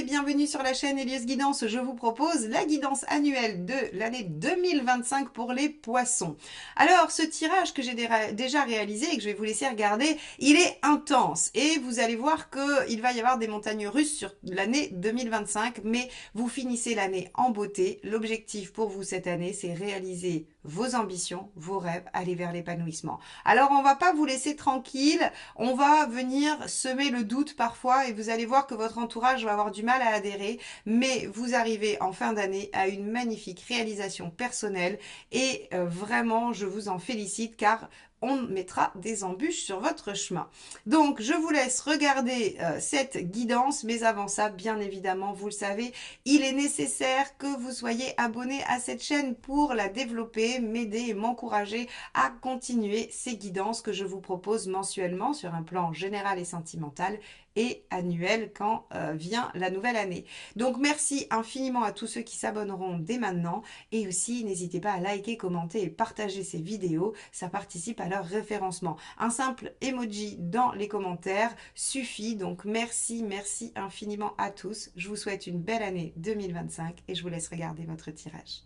et bienvenue sur la chaîne Elios Guidance. Je vous propose la guidance annuelle de l'année 2025 pour les poissons. Alors, ce tirage que j'ai déjà réalisé et que je vais vous laisser regarder, il est intense et vous allez voir qu'il va y avoir des montagnes russes sur l'année 2025, mais vous finissez l'année en beauté. L'objectif pour vous cette année, c'est réaliser vos ambitions, vos rêves, aller vers l'épanouissement. Alors, on va pas vous laisser tranquille, on va venir semer le doute parfois et vous allez voir que votre entourage va avoir du mal à adhérer, mais vous arrivez en fin d'année à une magnifique réalisation personnelle et vraiment je vous en félicite car on mettra des embûches sur votre chemin. Donc je vous laisse regarder cette guidance, mais avant ça, bien évidemment, vous le savez, il est nécessaire que vous soyez abonné à cette chaîne pour la développer, m'aider et m'encourager à continuer ces guidances que je vous propose mensuellement sur un plan général et sentimental et annuel quand vient la nouvelle année. Donc merci infiniment à tous ceux qui s'abonneront dès maintenant et aussi n'hésitez pas à liker, commenter et partager ces vidéos, ça participe à leur référencement. Un simple emoji dans les commentaires suffit, donc merci infiniment à tous. Je vous souhaite une belle année 2025 et je vous laisse regarder votre tirage.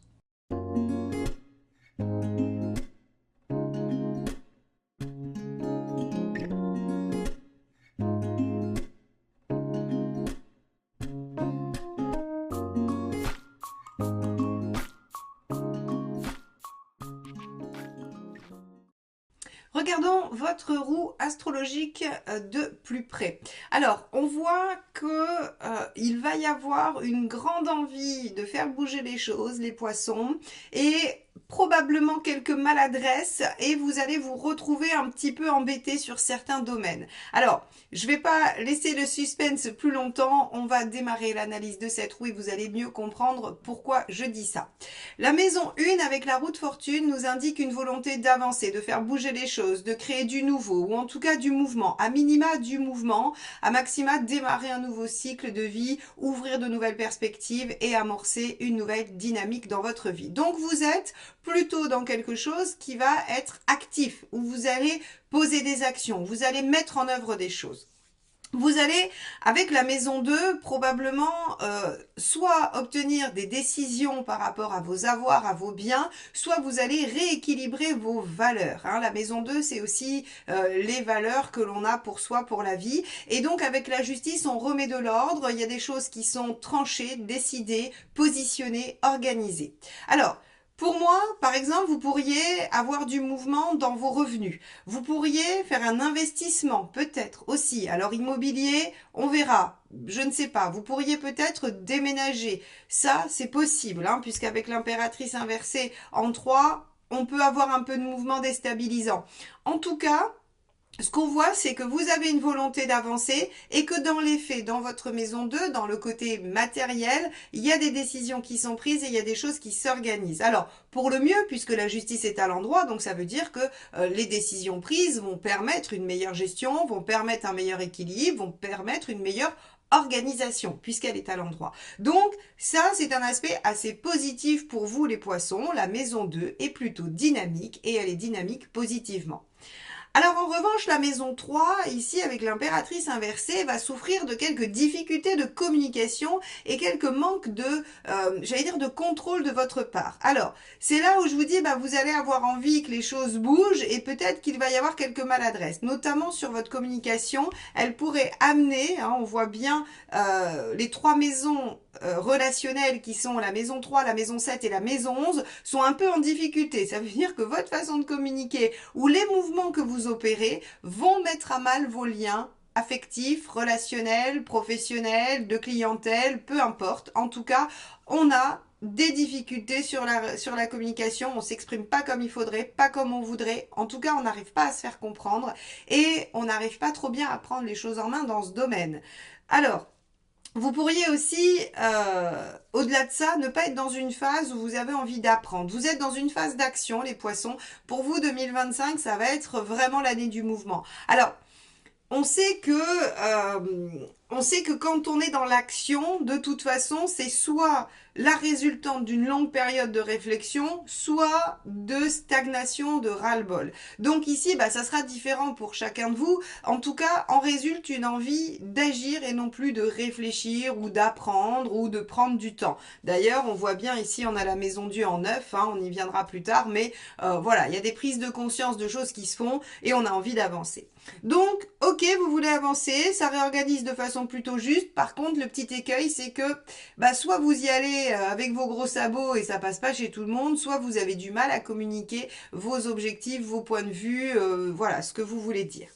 Regardons votre roue astrologique de plus près. Alors, on voit que il va y avoir une grande envie de faire bouger les choses, les poissons, et probablement quelques maladresses, et vous allez vous retrouver un petit peu embêté sur certains domaines. Alors, je ne vais pas laisser le suspense plus longtemps, on va démarrer l'analyse de cette roue et vous allez mieux comprendre pourquoi je dis ça. La maison 1 avec la roue de fortune nous indique une volonté d'avancer, de faire bouger les choses, de créer du nouveau, ou en tout cas du mouvement, à minima du mouvement, à maxima démarrer un nouveau cycle de vie, ouvrir de nouvelles perspectives et amorcer une nouvelle dynamique dans votre vie. Donc vous êtes plutôt dans quelque chose qui va être actif, où vous allez poser des actions, vous allez mettre en œuvre des choses. Vous allez, avec la maison 2, probablement soit obtenir des décisions par rapport à vos avoirs, à vos biens, soit vous allez rééquilibrer vos valeurs. Hein. La maison 2, c'est aussi les valeurs que l'on a pour soi, pour la vie. Et donc, avec la justice, on remet de l'ordre. Il y a des choses qui sont tranchées, décidées, positionnées, organisées. Alors, pour moi, par exemple, vous pourriez avoir du mouvement dans vos revenus. Vous pourriez faire un investissement, peut-être aussi. Alors immobilier, on verra. Je ne sais pas. Vous pourriez peut-être déménager. Ça, c'est possible, hein, puisqu'avec l'impératrice inversée en 3, on peut avoir un peu de mouvement déstabilisant. En tout cas, ce qu'on voit, c'est que vous avez une volonté d'avancer et que dans les faits, dans votre maison 2, dans le côté matériel, il y a des décisions qui sont prises et il y a des choses qui s'organisent. Alors, pour le mieux, puisque la justice est à l'endroit, donc ça veut dire que les décisions prises vont permettre une meilleure gestion, vont permettre un meilleur équilibre, vont permettre une meilleure organisation, puisqu'elle est à l'endroit. Donc, ça, c'est un aspect assez positif pour vous, les poissons. La maison 2 est plutôt dynamique et elle est dynamique positivement. Alors en revanche, la maison 3, ici avec l'impératrice inversée, va souffrir de quelques difficultés de communication et quelques manques de, j'allais dire, de contrôle de votre part. Alors, c'est là où je vous dis, bah, vous allez avoir envie que les choses bougent et peut-être qu'il va y avoir quelques maladresses, notamment sur votre communication. Elle pourrait amener, hein, on voit bien les trois maisons relationnelles qui sont la maison 3, la maison 7 et la maison 11 sont un peu en difficulté. Ça veut dire que votre façon de communiquer ou les mouvements que vous opérez vont mettre à mal vos liens affectifs, relationnels, professionnels, de clientèle, peu importe. En tout cas, on a des difficultés sur la communication, on s'exprime pas comme il faudrait, pas comme on voudrait. En tout cas, on n'arrive pas à se faire comprendre et on n'arrive pas trop bien à prendre les choses en main dans ce domaine. Alors, vous pourriez aussi, au-delà de ça, ne pas être dans une phase où vous avez envie d'apprendre. Vous êtes dans une phase d'action, les poissons. Pour vous, 2025, ça va être vraiment l'année du mouvement. Alors, on sait que On sait que quand on est dans l'action, de toute façon, c'est soit la résultante d'une longue période de réflexion, soit de stagnation, de ras-le-bol. Donc ici, bah, ça sera différent pour chacun de vous. En tout cas, en résulte une envie d'agir et non plus de réfléchir ou d'apprendre ou de prendre du temps. D'ailleurs, on voit bien ici, on a la maison Dieu en neuf, hein, on y viendra plus tard, mais voilà, il y a des prises de conscience de choses qui se font et on a envie d'avancer. Donc, ok, vous voulez avancer, ça réorganise de façon plutôt juste. Par contre, le petit écueil, c'est que bah, soit vous y allez avec vos gros sabots et ça passe pas chez tout le monde, soit vous avez du mal à communiquer vos objectifs, vos points de vue, voilà, ce que vous voulez dire.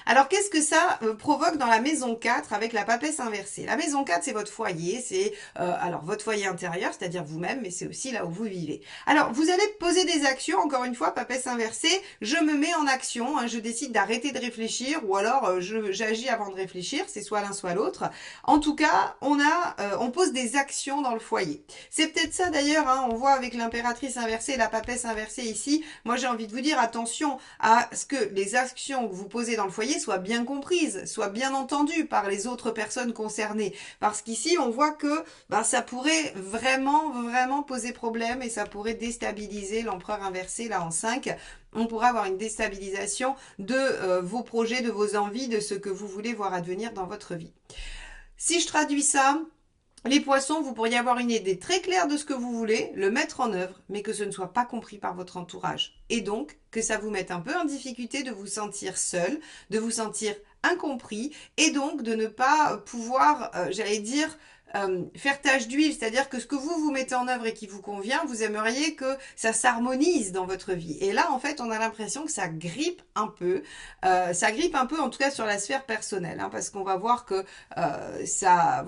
Alors, qu'est-ce que ça provoque dans la maison 4 avec la papesse inversée? La maison 4, c'est votre foyer, c'est alors votre foyer intérieur, c'est-à-dire vous-même, mais c'est aussi là où vous vivez. Alors, vous allez poser des actions, encore une fois, papesse inversée, je me mets en action, hein, je décide d'arrêter de réfléchir, ou alors j'agis avant de réfléchir, c'est soit l'un soit l'autre. En tout cas, on pose des actions dans le foyer. C'est peut-être ça d'ailleurs, hein, on voit avec l'impératrice inversée et la papesse inversée ici. Moi, j'ai envie de vous dire, attention à ce que les actions que vous posez dans le foyer soient bien comprises, soient bien entendues par les autres personnes concernées. Parce qu'ici, on voit que ben, ça pourrait vraiment poser problème et ça pourrait déstabiliser l'empereur inversé là en 5. On pourrait avoir une déstabilisation de vos projets, de vos envies, de ce que vous voulez voir advenir dans votre vie. Si je traduis ça, les poissons, vous pourriez avoir une idée très claire de ce que vous voulez, le mettre en œuvre, mais que ce ne soit pas compris par votre entourage. Et donc, que ça vous mette un peu en difficulté de vous sentir seul, de vous sentir incompris, et donc de ne pas pouvoir, j'allais dire, faire tache d'huile, c'est-à-dire que ce que vous mettez en œuvre et qui vous convient, vous aimeriez que ça s'harmonise dans votre vie. Et là, en fait, on a l'impression que ça grippe un peu en tout cas sur la sphère personnelle, hein, parce qu'on va voir que ça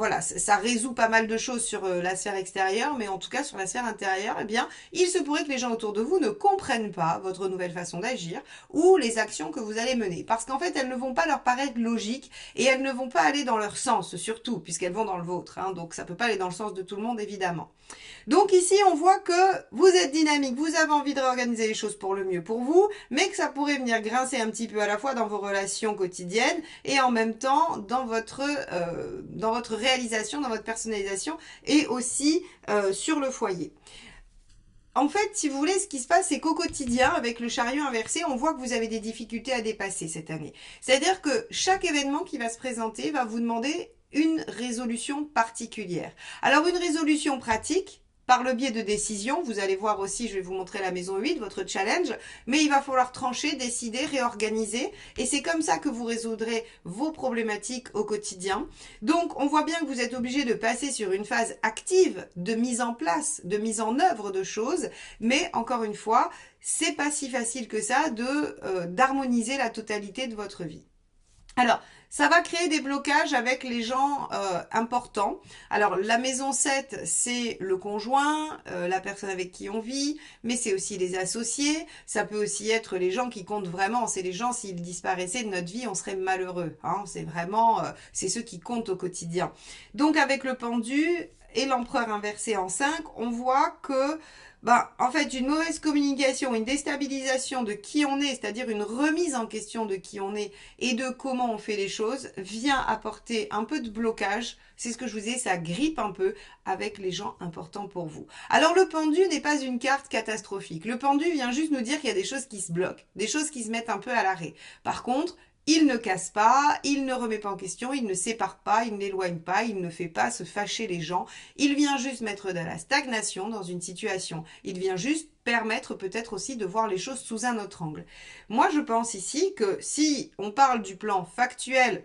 résout pas mal de choses sur la sphère extérieure, mais en tout cas sur la sphère intérieure, eh bien, il se pourrait que les gens autour de vous ne comprennent pas votre nouvelle façon d'agir ou les actions que vous allez mener, parce qu'en fait, elles ne vont pas leur paraître logiques et elles ne vont pas aller dans leur sens, surtout, puisqu'elles vont dans le vôtre, hein, donc ça peut pas aller dans le sens de tout le monde, évidemment. Donc ici, on voit que vous êtes dynamique, vous avez envie de réorganiser les choses pour le mieux pour vous, mais que ça pourrait venir grincer un petit peu à la fois dans vos relations quotidiennes et en même temps dans votre réalisation, dans votre personnalisation et aussi sur le foyer. En fait, si vous voulez, ce qui se passe, c'est qu'au quotidien, avec le chariot inversé, on voit que vous avez des difficultés à dépasser cette année. C'est-à-dire que chaque événement qui va se présenter va vous demander une résolution particulière. Alors, une résolution pratique, par le biais de décisions, vous allez voir aussi, je vais vous montrer la maison 8, votre challenge, mais il va falloir trancher, décider, réorganiser, et c'est comme ça que vous résoudrez vos problématiques au quotidien. Donc, on voit bien que vous êtes obligé de passer sur une phase active de mise en place, de mise en œuvre de choses, mais encore une fois, c'est pas si facile que ça d'harmoniser la totalité de votre vie. Alors, ça va créer des blocages avec les gens importants. Alors, la maison 7, c'est le conjoint, la personne avec qui on vit, mais c'est aussi les associés. Ça peut aussi être les gens qui comptent vraiment. C'est les gens, s'ils disparaissaient de notre vie, on serait malheureux. Hein. C'est vraiment, c'est ceux qui comptent au quotidien. Donc, avec le pendu et l'empereur inversé en 5, on voit que en fait, une mauvaise communication, une déstabilisation de qui on est, c'est-à-dire une remise en question de qui on est et de comment on fait les choses, vient apporter un peu de blocage. C'est ce que je vous disais, ça grippe un peu avec les gens importants pour vous. Alors, le pendu n'est pas une carte catastrophique. Le pendu vient juste nous dire qu'il y a des choses qui se bloquent, des choses qui se mettent un peu à l'arrêt. Par contre, il ne casse pas, il ne remet pas en question, il ne sépare pas, il n'éloigne pas, il ne fait pas se fâcher les gens. Il vient juste mettre de la stagnation dans une situation. Il vient juste permettre peut-être aussi de voir les choses sous un autre angle. Moi, je pense ici que si on parle du plan factuel,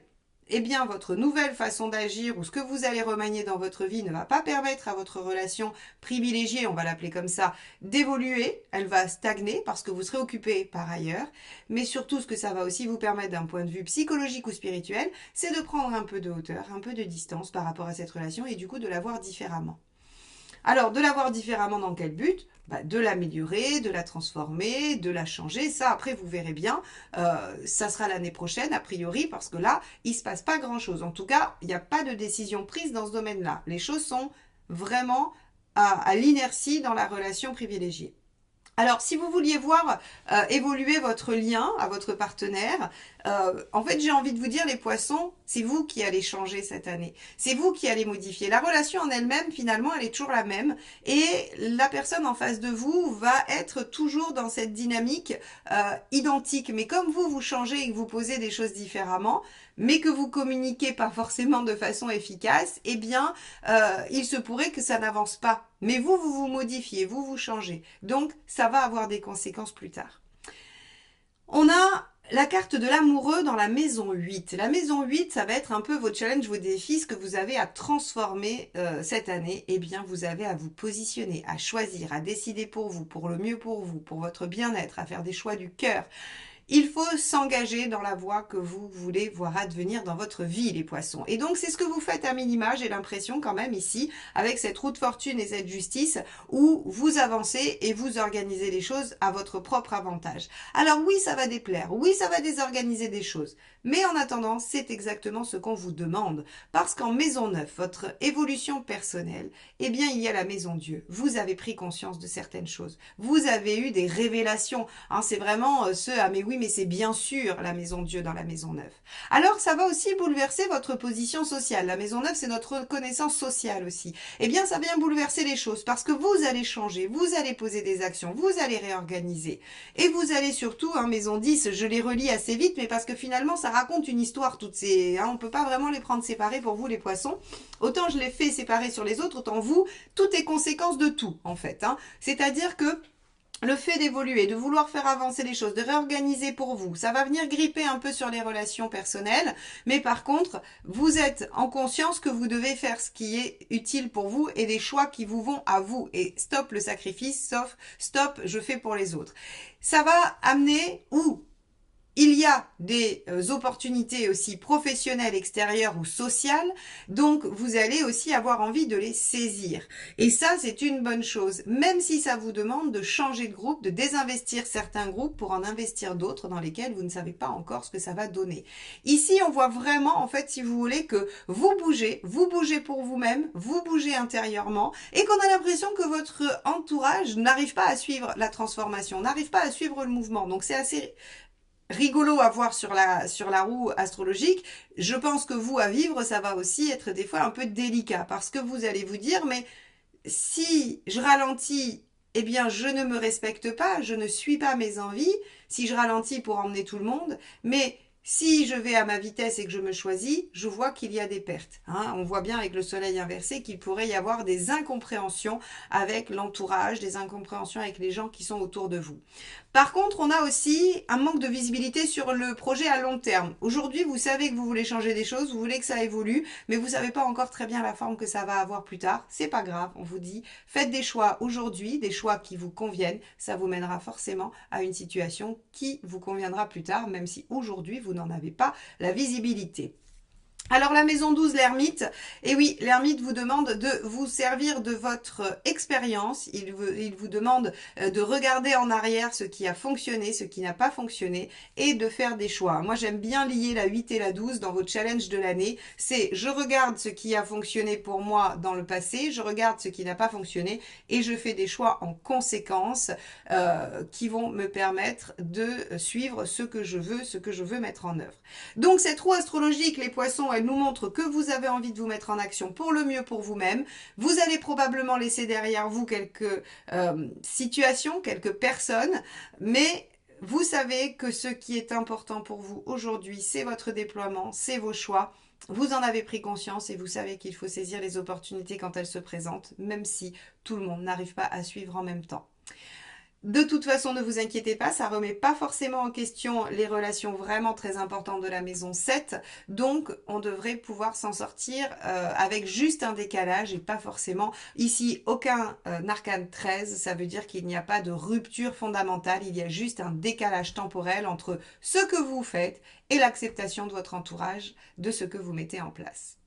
eh bien, votre nouvelle façon d'agir ou ce que vous allez remanier dans votre vie ne va pas permettre à votre relation privilégiée, on va l'appeler comme ça, d'évoluer. Elle va stagner parce que vous serez occupé par ailleurs. Mais surtout, ce que ça va aussi vous permettre d'un point de vue psychologique ou spirituel, c'est de prendre un peu de hauteur, un peu de distance par rapport à cette relation et du coup de la voir différemment. Alors, de la voir différemment dans quel but? De l'améliorer, de la transformer, de la changer. Ça, après, vous verrez bien. Ça sera l'année prochaine, a priori, parce que là, il ne se passe pas grand-chose. En tout cas, il n'y a pas de décision prise dans ce domaine-là. Les choses sont vraiment à l'inertie dans la relation privilégiée. Alors, si vous vouliez voir évoluer votre lien à votre partenaire, en fait, j'ai envie de vous dire, les poissons, c'est vous qui allez changer cette année. C'est vous qui allez modifier. La relation en elle-même, finalement, elle est toujours la même. Et la personne en face de vous va être toujours dans cette dynamique identique. Mais comme vous, vous changez et que vous posez des choses différemment, mais que vous communiquez pas forcément de façon efficace, eh bien, il se pourrait que ça n'avance pas. Mais vous, vous vous modifiez, vous vous changez. Donc, ça va avoir des conséquences plus tard. On a la carte de l'amoureux dans la maison 8. La maison 8, ça va être un peu vos challenges, vos défis, ce que vous avez à transformer cette année. Eh bien, vous avez à vous positionner, à choisir, à décider pour vous, pour le mieux pour vous, pour votre bien-être, à faire des choix du cœur. Il faut s'engager dans la voie que vous voulez voir advenir dans votre vie, les poissons. Et donc, c'est ce que vous faites à minima, j'ai l'impression quand même ici, avec cette roue de fortune et cette justice, où vous avancez et vous organisez les choses à votre propre avantage. Alors oui, ça va déplaire, oui, ça va désorganiser des choses. Mais en attendant, c'est exactement ce qu'on vous demande. Parce qu'en maison 9, votre évolution personnelle, eh bien, il y a la maison Dieu. Vous avez pris conscience de certaines choses. Vous avez eu des révélations. Hein, c'est vraiment ah mais oui, mais c'est bien sûr la maison Dieu dans la maison 9. Alors, ça va aussi bouleverser votre position sociale. La maison 9, c'est notre reconnaissance sociale aussi. Eh bien, ça vient bouleverser les choses parce que vous allez changer, vous allez poser des actions, vous allez réorganiser. Et vous allez surtout, hein, maison 10, je les relis assez vite, mais parce que finalement, ça raconte une histoire, toutes ces... Hein, on ne peut pas vraiment les prendre séparés pour vous, les poissons. Autant je les fais séparer sur les autres, autant vous, tout est conséquence de tout, en fait. Hein. C'est-à-dire que le fait d'évoluer, de vouloir faire avancer les choses, de réorganiser pour vous, ça va venir gripper un peu sur les relations personnelles, mais par contre, vous êtes en conscience que vous devez faire ce qui est utile pour vous et des choix qui vous vont à vous. Et stop le sacrifice, sauf stop, je fais pour les autres. Ça va amener où il y a des opportunités aussi professionnelles, extérieures ou sociales, donc vous allez aussi avoir envie de les saisir. Et ça, c'est une bonne chose, même si ça vous demande de changer de groupe, de désinvestir certains groupes pour en investir d'autres dans lesquels vous ne savez pas encore ce que ça va donner. Ici, on voit vraiment, en fait, si vous voulez, que vous bougez pour vous-même, vous bougez intérieurement, et qu'on a l'impression que votre entourage n'arrive pas à suivre la transformation, n'arrive pas à suivre le mouvement. Donc c'est assez rigolo à voir sur la roue astrologique. Je pense que vous, à vivre, ça va aussi être des fois un peu délicat parce que vous allez vous dire, mais si je ralentis, eh bien, je ne me respecte pas, je ne suis pas mes envies. Si je ralentis pour emmener tout le monde, mais si je vais à ma vitesse et que je me choisis, je vois qu'il y a des pertes. Hein. On voit bien avec le soleil inversé qu'il pourrait y avoir des incompréhensions avec l'entourage, des incompréhensions avec les gens qui sont autour de vous. Par contre, on a aussi un manque de visibilité sur le projet à long terme. Aujourd'hui, vous savez que vous voulez changer des choses, vous voulez que ça évolue, mais vous ne savez pas encore très bien la forme que ça va avoir plus tard. C'est pas grave, on vous dit, faites des choix aujourd'hui, des choix qui vous conviennent. Ça vous mènera forcément à une situation qui vous conviendra plus tard, même si aujourd'hui, vous n'en avez pas la visibilité. Alors la maison 12, l'ermite, et oui, l'ermite vous demande de vous servir de votre expérience, il vous demande de regarder en arrière ce qui a fonctionné, ce qui n'a pas fonctionné, et de faire des choix. Moi j'aime bien lier la 8 et la 12 dans vos challenges de l'année, c'est je regarde ce qui a fonctionné pour moi dans le passé, je regarde ce qui n'a pas fonctionné, et je fais des choix en conséquence qui vont me permettre de suivre ce que je veux mettre en œuvre. Donc cette roue astrologique, les poissons, elle nous montre que vous avez envie de vous mettre en action pour le mieux pour vous-même. Vous allez probablement laisser derrière vous quelques situations, quelques personnes, mais vous savez que ce qui est important pour vous aujourd'hui, c'est votre déploiement, c'est vos choix. Vous en avez pris conscience et vous savez qu'il faut saisir les opportunités quand elles se présentent, même si tout le monde n'arrive pas à suivre en même temps. De toute façon, ne vous inquiétez pas, ça ne remet pas forcément en question les relations vraiment très importantes de la maison 7. Donc, on devrait pouvoir s'en sortir avec juste un décalage et pas forcément ici aucun arcane 13. Ça veut dire qu'il n'y a pas de rupture fondamentale, il y a juste un décalage temporel entre ce que vous faites et l'acceptation de votre entourage de ce que vous mettez en place.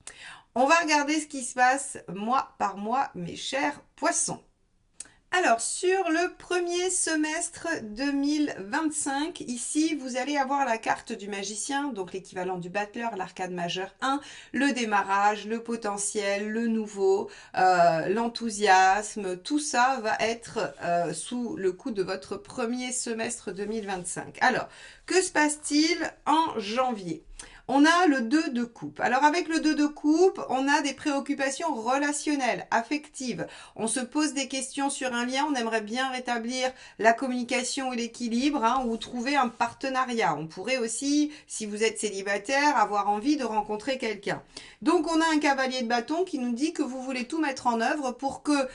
On va regarder ce qui se passe mois par mois, mes chers poissons. Alors, sur le premier semestre 2025, ici, vous allez avoir la carte du magicien, donc l'équivalent du battleur, l'arcade majeur 1, le démarrage, le potentiel, le nouveau, l'enthousiasme, tout ça va être sous le coup de votre premier semestre 2025. Alors, que se passe-t-il en janvier? On a le 2 de coupe. Alors avec le 2 de coupe, on a des préoccupations relationnelles, affectives. On se pose des questions sur un lien, on aimerait bien rétablir la communication et l'équilibre, hein, ou trouver un partenariat. On pourrait aussi, si vous êtes célibataire, avoir envie de rencontrer quelqu'un. Donc on a un cavalier de bâton qui nous dit que vous voulez tout mettre en œuvre pour que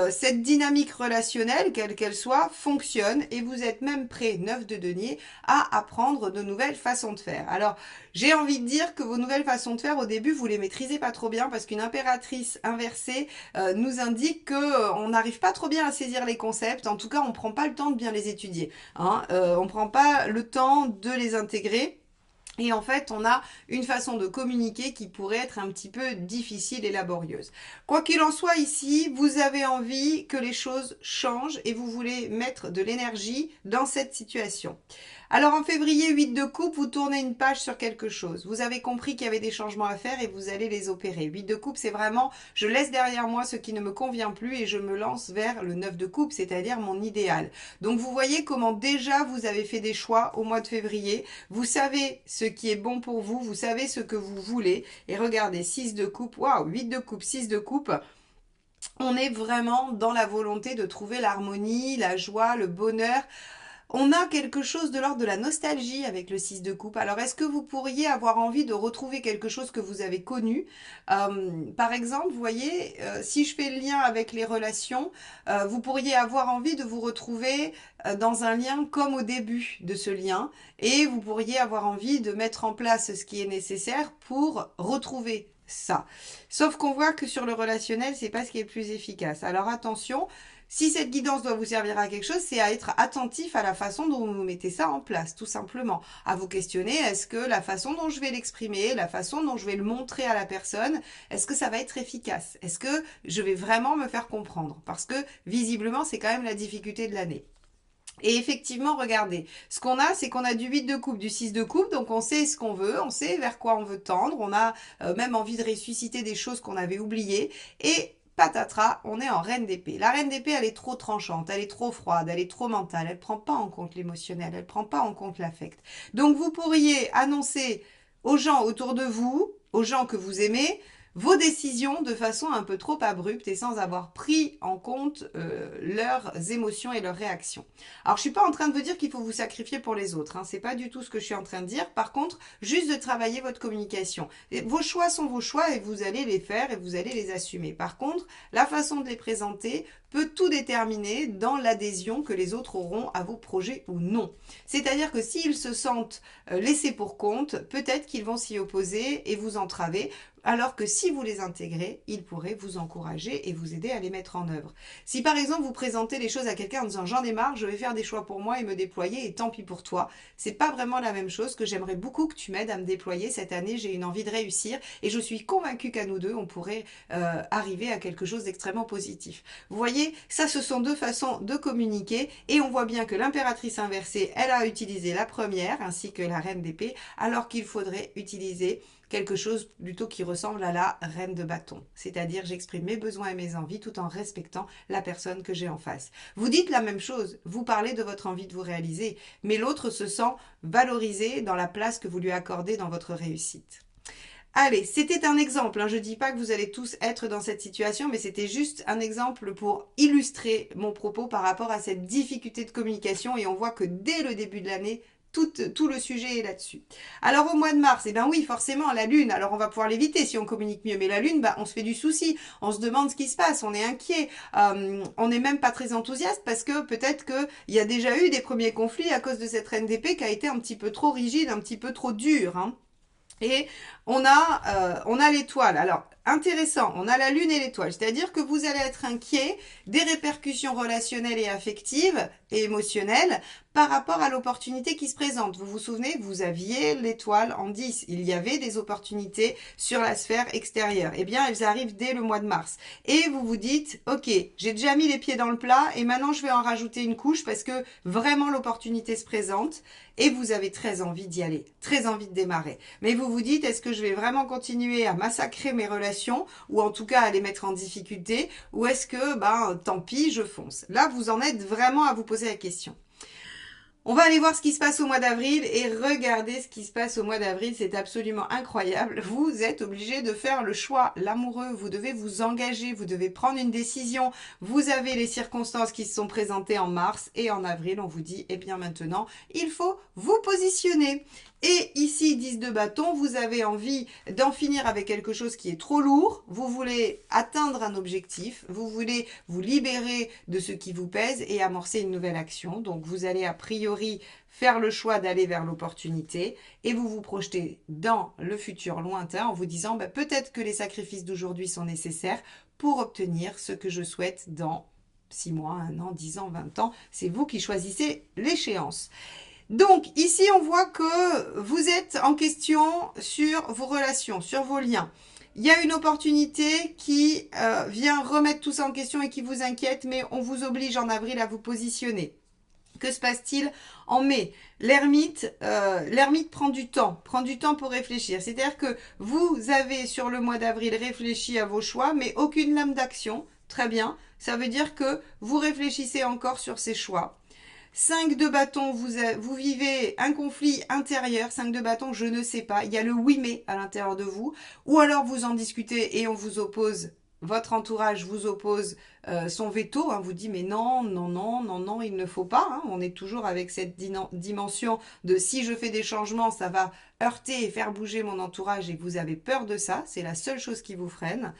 cette dynamique relationnelle, quelle qu'elle soit, fonctionne, et vous êtes même prêt, 9 de denier, à apprendre de nouvelles façons de faire. Alors, j'ai envie de dire que vos nouvelles façons de faire, au début, vous les maîtrisez pas trop bien parce qu'une impératrice inversée nous indique que on n'arrive pas trop bien à saisir les concepts. En tout cas, on prend pas le temps de bien les étudier. Hein. On prend pas le temps de les intégrer. Et en fait, on a une façon de communiquer qui pourrait être un petit peu difficile et laborieuse. Quoi qu'il en soit ici, vous avez envie que les choses changent et vous voulez mettre de l'énergie dans cette situation. Alors en février, 8 de coupe, vous tournez une page sur quelque chose. Vous avez compris qu'il y avait des changements à faire et vous allez les opérer. 8 de coupe, c'est vraiment, je laisse derrière moi ce qui ne me convient plus et je me lance vers le 9 de coupe, c'est-à-dire mon idéal. Donc vous voyez comment déjà vous avez fait des choix au mois de février. Vous savez ce qui est bon pour vous, vous savez ce que vous voulez. Et regardez, 6 de coupe, waouh, 8 de coupe, 6 de coupe. On est vraiment dans la volonté de trouver l'harmonie, la joie, le bonheur. On a quelque chose de l'ordre de la nostalgie avec le 6 de coupe. Alors, est-ce que vous pourriez avoir envie de retrouver quelque chose que vous avez connu? Par exemple, vous voyez, si je fais le lien avec les relations, vous pourriez avoir envie de vous retrouver dans un lien comme au début de ce lien et vous pourriez avoir envie de mettre en place ce qui est nécessaire pour retrouver ça. Sauf qu'on voit que sur le relationnel, c'est pas ce qui est le plus efficace. Alors attention, si cette guidance doit vous servir à quelque chose, c'est à être attentif à la façon dont vous mettez ça en place, tout simplement. À vous questionner, est-ce que la façon dont je vais l'exprimer, la façon dont je vais le montrer à la personne, est-ce que ça va être efficace? Est-ce que je vais vraiment me faire comprendre? Parce que visiblement, c'est quand même la difficulté de l'année. Et effectivement, regardez, ce qu'on a, c'est qu'on a du 8 de coupe, du 6 de coupe, donc on sait ce qu'on veut, on sait vers quoi on veut tendre, on a même envie de ressusciter des choses qu'on avait oubliées, et patatras, on est en reine d'épée. La reine d'épée, elle est trop tranchante, elle est trop froide, elle est trop mentale, elle prend pas en compte l'émotionnel, elle prend pas en compte l'affect. Donc vous pourriez annoncer aux gens autour de vous, aux gens que vous aimez, vos décisions de façon un peu trop abrupte et sans avoir pris en compte leurs émotions et leurs réactions. Alors je suis pas en train de vous dire qu'il faut vous sacrifier pour les autres, hein, c'est pas du tout ce que je suis en train de dire. Par contre, juste de travailler votre communication. Et vos choix sont vos choix et vous allez les faire et vous allez les assumer. Par contre, la façon de les présenter peut tout déterminer dans l'adhésion que les autres auront à vos projets ou non. C'est-à-dire que s'ils se sentent laissés pour compte, peut-être qu'ils vont s'y opposer et vous entraver, alors que si vous les intégrez, ils pourraient vous encourager et vous aider à les mettre en œuvre. Si par exemple vous présentez les choses à quelqu'un en disant j'en ai marre, je vais faire des choix pour moi et me déployer et tant pis pour toi, c'est pas vraiment la même chose. Que j'aimerais beaucoup que tu m'aides à me déployer cette année, j'ai une envie de réussir et je suis convaincue qu'à nous deux on pourrait arriver à quelque chose d'extrêmement positif. Vous voyez, ça ce sont deux façons de communiquer et on voit bien que l'impératrice inversée, elle a utilisé la première ainsi que la reine d'épée, alors qu'il faudrait utiliser quelque chose plutôt qui ressemble à la reine de bâton. C'est-à-dire j'exprime mes besoins et mes envies tout en respectant la personne que j'ai en face. Vous dites la même chose, vous parlez de votre envie de vous réaliser, mais l'autre se sent valorisé dans la place que vous lui accordez dans votre réussite. Allez, c'était un exemple, hein. Je ne dis pas que vous allez tous être dans cette situation, mais c'était juste un exemple pour illustrer mon propos par rapport à cette difficulté de communication et on voit que dès le début de l'année, tout le sujet est là-dessus. Alors au mois de mars, eh ben oui, forcément, la Lune, alors on va pouvoir l'éviter si on communique mieux, mais la Lune, bah, on se fait du souci, on se demande ce qui se passe, on est inquiet, on n'est même pas très enthousiaste parce que peut-être qu'il y a déjà eu des premiers conflits à cause de cette reine d'épée qui a été un petit peu trop rigide, un petit peu trop dure, hein. Et on a l'étoile. Alors, intéressant, on a la lune et l'étoile, c'est-à-dire que vous allez être inquiet des répercussions relationnelles et affectives et émotionnelles par rapport à l'opportunité qui se présente. Vous vous souvenez, vous aviez l'étoile en 10, il y avait des opportunités sur la sphère extérieure. Eh bien, elles arrivent dès le mois de mars. Et vous vous dites, ok, j'ai déjà mis les pieds dans le plat et maintenant je vais en rajouter une couche parce que vraiment l'opportunité se présente et vous avez très envie d'y aller, très envie de démarrer. Mais vous vous dites, est-ce que je vais vraiment continuer à massacrer mes relations ou en tout cas à les mettre en difficulté ou est-ce que, tant pis, je fonce. Là, vous en êtes vraiment à vous poser la question. On va aller voir ce qui se passe au mois d'avril et regardez ce qui se passe au mois d'avril, c'est absolument incroyable. Vous êtes obligé de faire le choix, l'amoureux, vous devez vous engager, vous devez prendre une décision. Vous avez les circonstances qui se sont présentées en mars et en avril, on vous dit, eh bien maintenant, il faut vous positionner. Et ici, 10 de bâton, vous avez envie d'en finir avec quelque chose qui est trop lourd, vous voulez atteindre un objectif, vous voulez vous libérer de ce qui vous pèse et amorcer une nouvelle action. Donc vous allez a priori faire le choix d'aller vers l'opportunité et vous vous projetez dans le futur lointain en vous disant peut-être que les sacrifices d'aujourd'hui sont nécessaires pour obtenir ce que je souhaite dans 6 mois, 1 an, 10 ans, 20 ans. C'est vous qui choisissez l'échéance. Donc ici on voit que vous êtes en question sur vos relations, sur vos liens. Il y a une opportunité qui vient remettre tout ça en question et qui vous inquiète, mais on vous oblige en avril à vous positionner. Que se passe-t-il en mai? L'ermite prend du temps pour réfléchir. C'est-à-dire que vous avez sur le mois d'avril réfléchi à vos choix, mais aucune lame d'action. Très bien, ça veut dire que vous réfléchissez encore sur ces choix. 5 de bâton, vous vivez un conflit intérieur. 5 de bâton, je ne sais pas. Il y a le oui mais à l'intérieur de vous. Ou alors vous en discutez et on vous oppose, votre entourage vous oppose son veto. Vous dit mais non, non, non, non, non, il ne faut pas. On est toujours avec cette dimension de si je fais des changements, ça va heurter et faire bouger mon entourage et vous avez peur de ça. C'est la seule chose qui vous freine.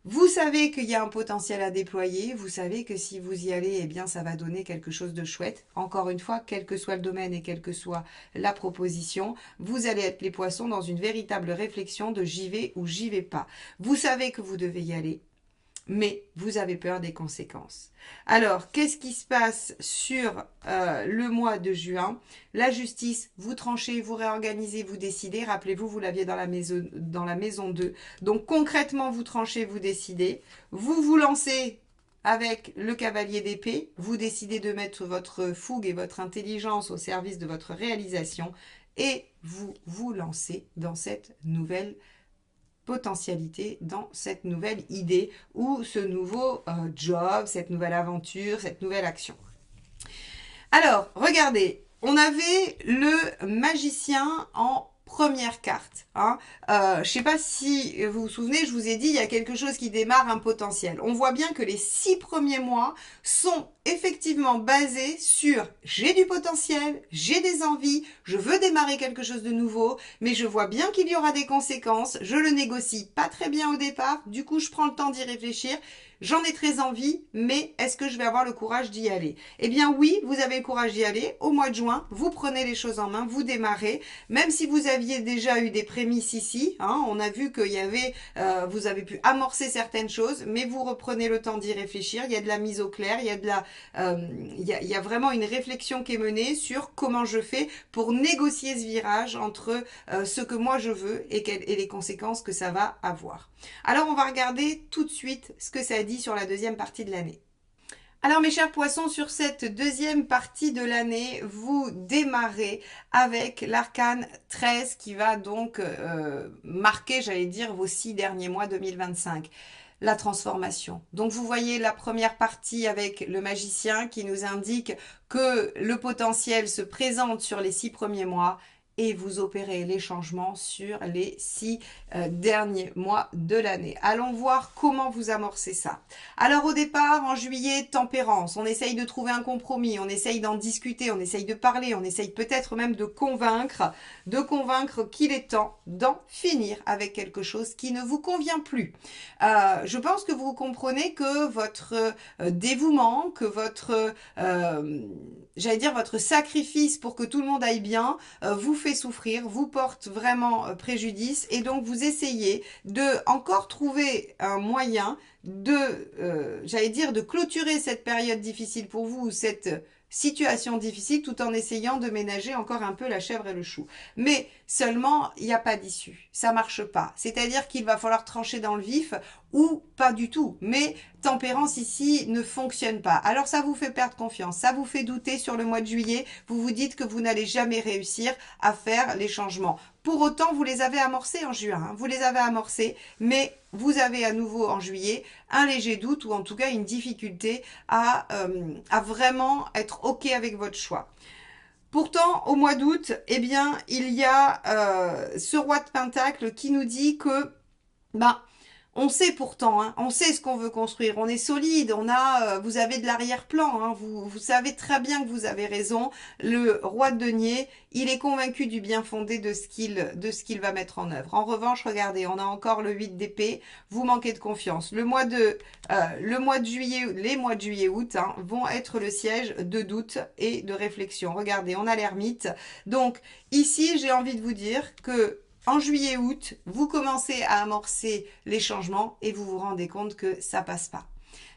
Vous savez qu'il y a un potentiel à déployer, vous savez que si vous y allez, eh bien ça va donner quelque chose de chouette. Encore une fois, quel que soit le domaine et quelle que soit la proposition, vous allez être les poissons dans une véritable réflexion de j'y vais ou j'y vais pas. Vous savez que vous devez y aller, mais vous avez peur des conséquences. Alors, qu'est-ce qui se passe sur le mois de juin? La justice, vous tranchez, vous réorganisez, vous décidez. Rappelez-vous, vous l'aviez dans la maison 2. Donc, concrètement, vous tranchez, vous décidez. Vous vous lancez avec le cavalier d'épée. Vous décidez de mettre votre fougue et votre intelligence au service de votre réalisation. Et vous vous lancez dans cette nouvelle potentialité, dans cette nouvelle idée ou ce nouveau job, cette nouvelle aventure, cette nouvelle action. Alors, regardez, on avait le magicien en première carte. Je ne sais pas si vous vous souvenez, je vous ai dit, il y a quelque chose qui démarre un potentiel. On voit bien que les 6 premiers mois sont effectivement basés sur j'ai du potentiel, j'ai des envies, je veux démarrer quelque chose de nouveau, mais je vois bien qu'il y aura des conséquences, je le négocie pas très bien au départ, du coup je prends le temps d'y réfléchir. J'en ai très envie, mais est-ce que je vais avoir le courage d'y aller? Eh bien oui, vous avez le courage d'y aller. Au mois de juin, vous prenez les choses en main, vous démarrez. Même si vous aviez déjà eu des prémices ici, on a vu qu'il y avait, vous avez pu amorcer certaines choses, mais vous reprenez le temps d'y réfléchir. Il y a de la mise au clair, il y a de la, il y a vraiment une réflexion qui est menée sur comment je fais pour négocier ce virage entre ce que moi je veux et les conséquences que ça va avoir. Alors on va regarder tout de suite ce que ça dit sur la deuxième partie de l'année. Alors mes chers poissons, sur cette deuxième partie de l'année, vous démarrez avec l'arcane 13 qui va donc marquer, j'allais dire, vos 6 derniers mois 2025. La transformation. Donc vous voyez la première partie avec le magicien qui nous indique que le potentiel se présente sur les 6 premiers mois et vous opérez les changements sur les 6 derniers mois de l'année. Allons voir comment vous amorcez ça. Alors au départ, en juillet, tempérance. On essaye de trouver un compromis, on essaye d'en discuter, on essaye de parler, on essaye peut-être même de convaincre qu'il est temps d'en finir avec quelque chose qui ne vous convient plus. Je pense que vous comprenez que votre dévouement, que votre, j'allais dire votre sacrifice pour que tout le monde aille bien, vous fait fait souffrir, vous porte vraiment préjudice et donc vous essayez de encore trouver un moyen de, j'allais dire, de clôturer cette période difficile pour vous, cette situation difficile, tout en essayant de ménager encore un peu la chèvre et le chou. Mais seulement, il n'y a pas d'issue. Ça marche pas. C'est-à-dire qu'il va falloir trancher dans le vif ou pas du tout. Mais tempérance ici ne fonctionne pas. Alors ça vous fait perdre confiance, ça vous fait douter sur le mois de juillet. Vous vous dites que vous n'allez jamais réussir à faire les changements. Pour autant, vous les avez amorcés en juin, hein. Vous les avez amorcés, mais vous avez à nouveau en juillet un léger doute ou en tout cas une difficulté à vraiment être OK avec votre choix. Pourtant, au mois d'août, eh bien, il y a ce roi de Pentacle qui nous dit que, ben, on sait pourtant, hein, on sait ce qu'on veut construire, on est solide, vous avez de l'arrière-plan, hein, vous savez très bien que vous avez raison. Le roi de denier, il est convaincu du bien fondé de ce qu'il va mettre en œuvre. En revanche, regardez, on a encore le 8 d'épée, vous manquez de confiance. Le mois de juillet, les mois de juillet-août hein, vont être le siège de doute et de réflexion. Regardez, on a l'ermite. Donc ici, j'ai envie de vous dire que en juillet-août, vous commencez à amorcer les changements et vous vous rendez compte que ça passe pas.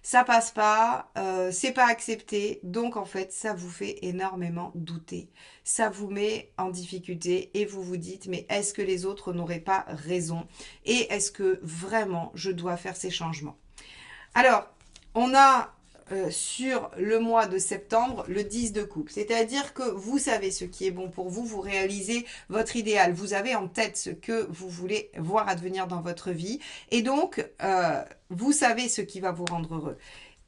Ça passe pas, c'est pas accepté, donc en fait ça vous fait énormément douter. Ça vous met en difficulté et vous vous dites mais est-ce que les autres n'auraient pas raison? Et est-ce que vraiment je dois faire ces changements? Alors, on a sur le mois de septembre le 10 de coupe. C'est-à-dire que vous savez ce qui est bon pour vous, vous réalisez votre idéal, vous avez en tête ce que vous voulez voir advenir dans votre vie et donc vous savez ce qui va vous rendre heureux.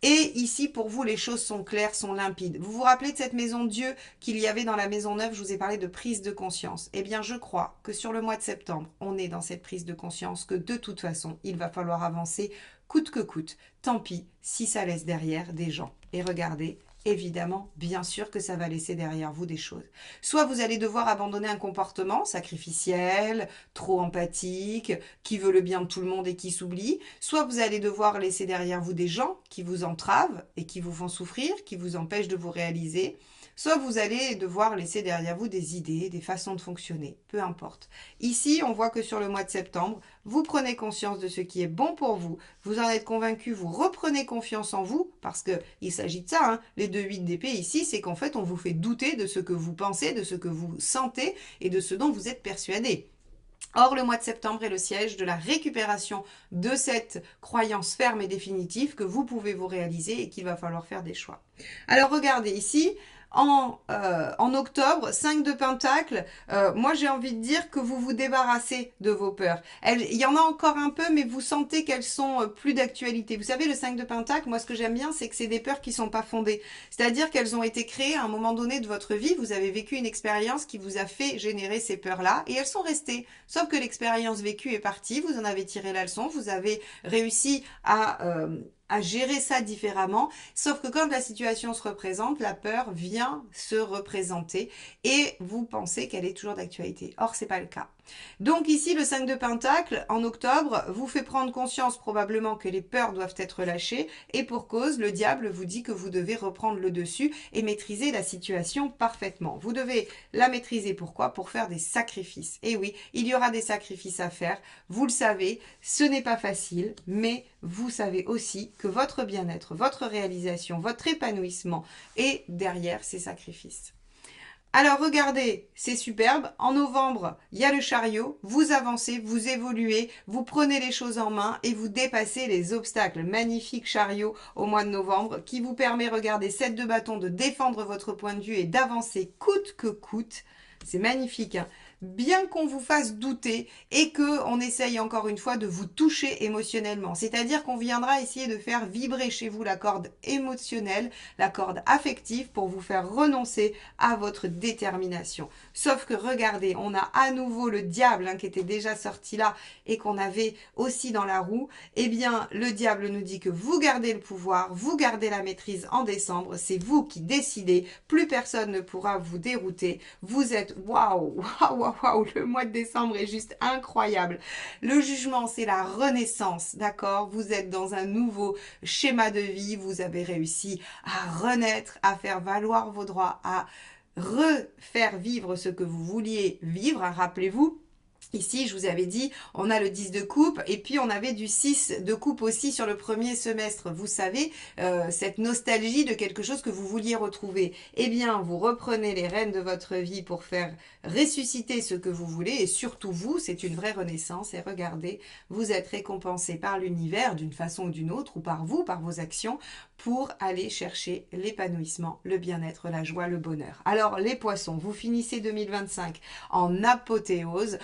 Et ici, pour vous, les choses sont claires, sont limpides. Vous vous rappelez de cette maison de Dieu qu'il y avait dans la maison neuve, je vous ai parlé de prise de conscience. Eh bien, je crois que sur le mois de septembre, on est dans cette prise de conscience que de toute façon, il va falloir avancer coûte que coûte. Tant pis si ça laisse derrière des gens. Et regardez, évidemment, bien sûr que ça va laisser derrière vous des choses. Soit vous allez devoir abandonner un comportement sacrificiel, trop empathique, qui veut le bien de tout le monde et qui s'oublie. Soit vous allez devoir laisser derrière vous des gens qui vous entravent et qui vous font souffrir, qui vous empêchent de vous réaliser. Soit vous allez devoir laisser derrière vous des idées, des façons de fonctionner, peu importe. Ici, on voit que sur le mois de septembre, vous prenez conscience de ce qui est bon pour vous, vous en êtes convaincu, vous reprenez confiance en vous, parce qu'il s'agit de ça, hein. Les 2 8 d'épée ici, c'est qu'en fait, on vous fait douter de ce que vous pensez, de ce que vous sentez et de ce dont vous êtes persuadé. Or, le mois de septembre est le siège de la récupération de cette croyance ferme et définitive que vous pouvez vous réaliser et qu'il va falloir faire des choix. Alors, regardez ici, en octobre, 5 de Pentacle, moi j'ai envie de dire que vous vous débarrassez de vos peurs. Il y en a encore un peu, mais vous sentez qu'elles sont plus d'actualité. Vous savez, le 5 de Pentacle, moi ce que j'aime bien, c'est que c'est des peurs qui sont pas fondées. C'est-à-dire qu'elles ont été créées à un moment donné de votre vie, vous avez vécu une expérience qui vous a fait générer ces peurs-là, et elles sont restées. Sauf que l'expérience vécue est partie, vous en avez tiré la leçon, vous avez réussi à gérer ça différemment, sauf que quand la situation se représente, la peur vient se représenter et vous pensez qu'elle est toujours d'actualité. Or, c'est pas le cas. Donc ici, le 5 de Pentacle, en octobre, vous fait prendre conscience probablement que les peurs doivent être lâchées et pour cause, le diable vous dit que vous devez reprendre le dessus et maîtriser la situation parfaitement. Vous devez la maîtriser, pourquoi? Pour faire des sacrifices. Et oui, il y aura des sacrifices à faire, vous le savez, ce n'est pas facile, mais vous savez aussi que votre bien-être, votre réalisation, votre épanouissement est derrière ces sacrifices. Alors regardez, c'est superbe. En novembre, il y a le chariot. Vous avancez, vous évoluez, vous prenez les choses en main et vous dépassez les obstacles. Magnifique chariot au mois de novembre qui vous permet, regardez, 7 de bâton, de défendre votre point de vue et d'avancer coûte que coûte. C'est magnifique, hein. Bien qu'on vous fasse douter et qu'on essaye encore une fois de vous toucher émotionnellement. C'est-à-dire qu'on viendra essayer de faire vibrer chez vous la corde émotionnelle, la corde affective pour vous faire renoncer à votre détermination. Sauf que regardez, on a à nouveau le diable hein, qui était déjà sorti là et qu'on avait aussi dans la roue. Eh bien, le diable nous dit que vous gardez le pouvoir, vous gardez la maîtrise en décembre. C'est vous qui décidez. Plus personne ne pourra vous dérouter. Vous êtes waouh, waouh, waouh. Waouh, le mois de décembre est juste incroyable. Le jugement, c'est la renaissance, d'accord? Vous êtes dans un nouveau schéma de vie, vous avez réussi à renaître, à faire valoir vos droits, à refaire vivre ce que vous vouliez vivre. Rappelez-vous, ici, je vous avais dit, on a le 10 de coupe et puis on avait du 6 de coupe aussi sur le premier semestre. Vous savez, cette nostalgie de quelque chose que vous vouliez retrouver. Eh bien, vous reprenez les rênes de votre vie pour faire ressusciter ce que vous voulez et surtout vous, c'est une vraie renaissance et regardez, vous êtes récompensé par l'univers d'une façon ou d'une autre ou par vous, par vos actions pour aller chercher l'épanouissement, le bien-être, la joie, le bonheur. Alors les poissons, vous finissez 2025 en apothéose.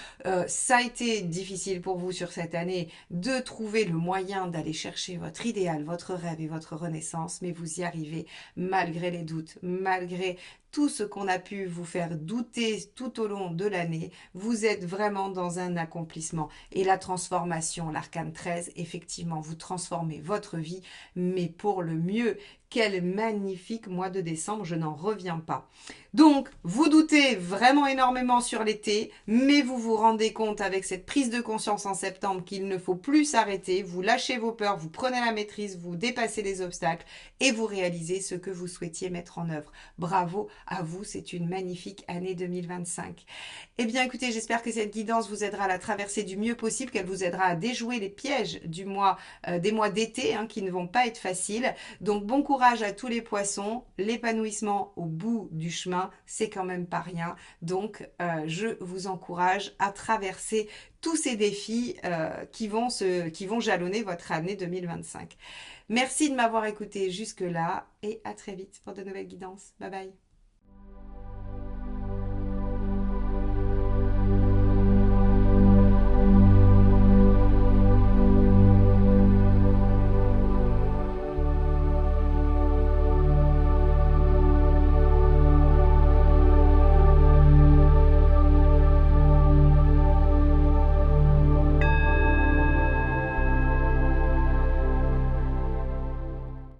Ça a été difficile pour vous sur cette année de trouver le moyen d'aller chercher votre idéal, votre rêve et votre renaissance, mais vous y arrivez malgré les doutes, malgré tout ce qu'on a pu vous faire douter tout au long de l'année. Vous êtes vraiment dans un accomplissement. Et la transformation, l'arcane 13, effectivement, vous transformez votre vie, mais pour le mieux. Quel magnifique mois de décembre, je n'en reviens pas. Donc, vous doutez vraiment énormément sur l'été, mais vous vous rendez compte avec cette prise de conscience en septembre qu'il ne faut plus s'arrêter, vous lâchez vos peurs, vous prenez la maîtrise, vous dépassez les obstacles et vous réalisez ce que vous souhaitiez mettre en œuvre. Bravo à vous, c'est une magnifique année 2025. Eh bien écoutez, j'espère que cette guidance vous aidera à la traverser du mieux possible, qu'elle vous aidera à déjouer les pièges des mois d'été qui ne vont pas être faciles. Donc bon courage à tous les poissons, l'épanouissement au bout du chemin, c'est quand même pas rien. Donc je vous encourage à traverser tous ces défis qui vont jalonner votre année 2025. Merci de m'avoir écouté jusque-là et à très vite pour de nouvelles guidances. Bye bye.